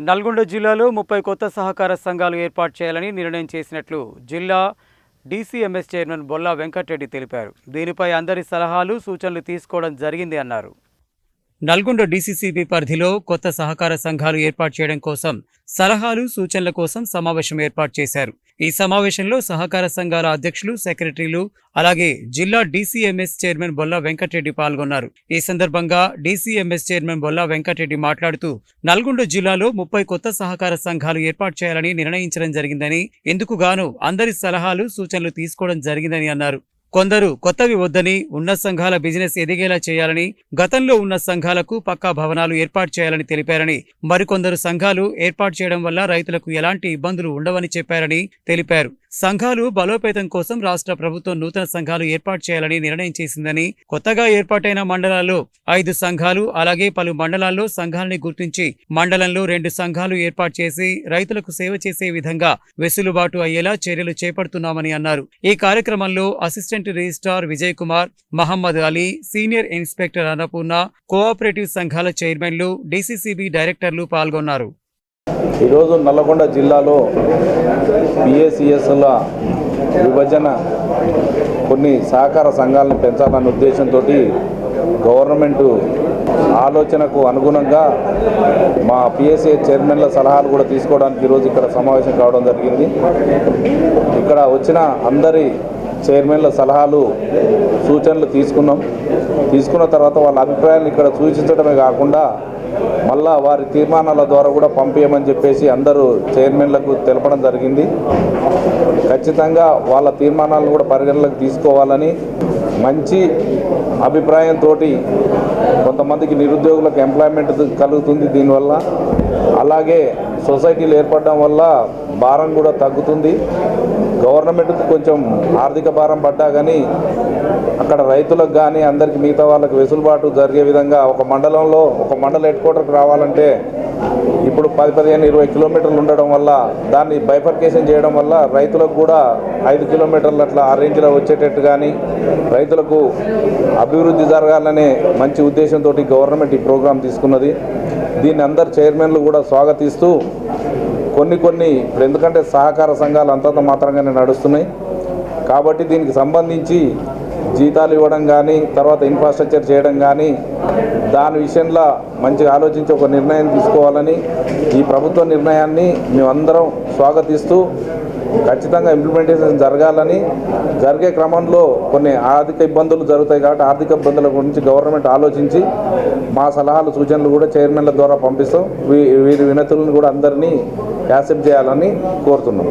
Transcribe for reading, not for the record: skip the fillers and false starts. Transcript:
నల్గొండ జిల్లాలో 30 కొత్త సహకార సంఘాలు ఏర్పాటు చేయాలని నిర్ణయం చేసినట్లు జిల్లా డీసీఎంఎస్ చైర్మన్ బొల్లా వెంకటరెడ్డి తెలిపారు. దీనిపై అందరి సలహాలు, సూచనలు తీసుకోవడం జరిగింది అన్నారు. నల్గొండ డీసీసీబీ పరిధిలో కొత్త సహకార సంఘాలు ఏర్పాటు చేయడం కోసం సలహాలు, సూచనల కోసం సమావేశం ఏర్పాటు చేశారు. ఈ సమావేశంలో సహకార సంఘాల అధ్యక్షులు, సెక్రటరీలు, అలాగే జిల్లా డీసీఎంఎస్ చైర్మన్ బొల్లా వెంకటరెడ్డి పాల్గొన్నారు. ఈ సందర్భంగా డీసీఎంఎస్ చైర్మన్ బొల్లా వెంకటరెడ్డి మాట్లాడుతూ నల్గొండ జిల్లాలో 30 కొత్త సహకార సంఘాలు ఏర్పాటు చేయాలని నిర్ణయించడం జరిగిందని, ఇందుకు గాను అందరి సలహాలు, సూచనలు తీసుకోవడం జరిగిందని అన్నారు. కొందరు కొత్తవి వద్దని, ఉన్న సంఘాల బిజినెస్ ఎదిగేలా చేయాలని, గతంలో ఉన్న సంఘాలకు పక్కా భవనాలు ఏర్పాటు చేయాలని తెలిపారని, మరికొందరు సంఘాలు ఏర్పాటు చేయడం వల్ల రైతులకు ఎలాంటి ఇబ్బందులు ఉండవని చెప్పారని తెలిపారు. సంఘాలు బలోపేతం కోసం రాష్ట్ర ప్రభుత్వం నూతన సంఘాలు ఏర్పాటు చేయాలని నిర్ణయం చేసిందని, కొత్తగా ఏర్పాటైన మండలాల్లో 5 సంఘాలు, అలాగే పలు మండలాల్లో సంఘాలని గుర్తించి మండలంలో 2 సంఘాలు ఏర్పాటు చేసి రైతులకు సేవ చేసే విధంగా వెసులుబాటు అయ్యేలా చర్యలు చేపడుతున్నామని అన్నారు. ఈ కార్యక్రమంలో assistant registrar Vijay Kumar, Mohammed Ali, senior inspector Annapurna, cooperative సంఘాల చైర్మన్లు, డీసీసీబీ డైరెక్టర్లు పాల్గొన్నారు. ఈరోజు నల్లగొండ జిల్లాలో పిఏసిఎస్ల విభజన కొన్ని సహకార సంఘాలను పెంచాలన్న ఉద్దేశంతో గవర్నమెంటు ఆలోచనకు అనుగుణంగా మా పిఎస్సిఎస్ చైర్మన్ల సలహాలు కూడా తీసుకోవడానికి ఈరోజు ఇక్కడ సమావేశం కావడం జరిగింది. ఇక్కడ వచ్చిన అందరి చైర్మన్ల సలహాలు, సూచనలు తీసుకున్న తర్వాత వాళ్ళ అభిప్రాయాలను ఇక్కడ సూచించడమే కాకుండా మళ్ళా వారి తీర్మానాల ద్వారా కూడా పంపించమని చెప్పేసి అందరూ చైర్మన్లకు తెలపడం జరిగింది. ఖచ్చితంగా వాళ్ళ తీర్మానాలను కూడా పరిగణలోకి తీసుకోవాలని, మంచి అభిప్రాయంతో కొంతమందికి నిరుద్యోగులకు ఎంప్లాయ్మెంట్ కలుగుతుంది దీనివల్ల, అలాగే సొసైటీలు ఏర్పడడం వల్ల భారం కూడా తగ్గుతుంది. గవర్నమెంట్కు కొంచెం ఆర్థిక భారం పడ్డా కానీ అక్కడ రైతులకు కానీ అందరికీ మిగతా వాళ్ళకి వెసులుబాటు జరిగే విధంగా ఒక మండలంలో ఒక మండల హెడ్ క్వార్టర్కి రావాలంటే ఇప్పుడు 10-15-20 కిలోమీటర్లు ఉండడం వల్ల దాన్ని బైఫర్కేషన్ చేయడం వల్ల రైతులకు కూడా 5 కిలోమీటర్లు అట్లా ఆ రేంజ్లో వచ్చేటట్టు కానీ రైతులకు అభివృద్ధి జరగాలనే మంచి ఉద్దేశంతో గవర్నమెంట్ ఈ ప్రోగ్రాం తీసుకున్నది. దీన్ని అందరు చైర్మన్లు కూడా స్వాగతిస్తూ కొన్ని ఇప్పుడు ఎందుకంటే సహకార సంఘాలు అంతంత మాత్రంగానే నడుస్తున్నాయి కాబట్టి దీనికి సంబంధించి జీతాలు ఇవ్వడం కానీ, తర్వాత ఇన్ఫ్రాస్ట్రక్చర్ చేయడం కానీ, దాని విషయంలో మంచిగా ఆలోచించి ఒక నిర్ణయం తీసుకోవాలని ఈ ప్రభుత్వ నిర్ణయాన్ని మేమందరం స్వాగతిస్తూ ఖచ్చితంగా ఇంప్లిమెంటేషన్ జరగాలని, జరిగే క్రమంలో కొన్ని ఆర్థిక ఇబ్బందులు జరుగుతాయి కాబట్టి ఆర్థిక ఇబ్బందుల గురించి గవర్నమెంట్ ఆలోచించి మా సలహాలు, సూచనలు కూడా చైర్మన్ల ద్వారా పంపిస్తాం. వీరి వినతులను కూడా అందరినీ యాక్సెప్ట్ చేయాలని కోరుతున్నాం.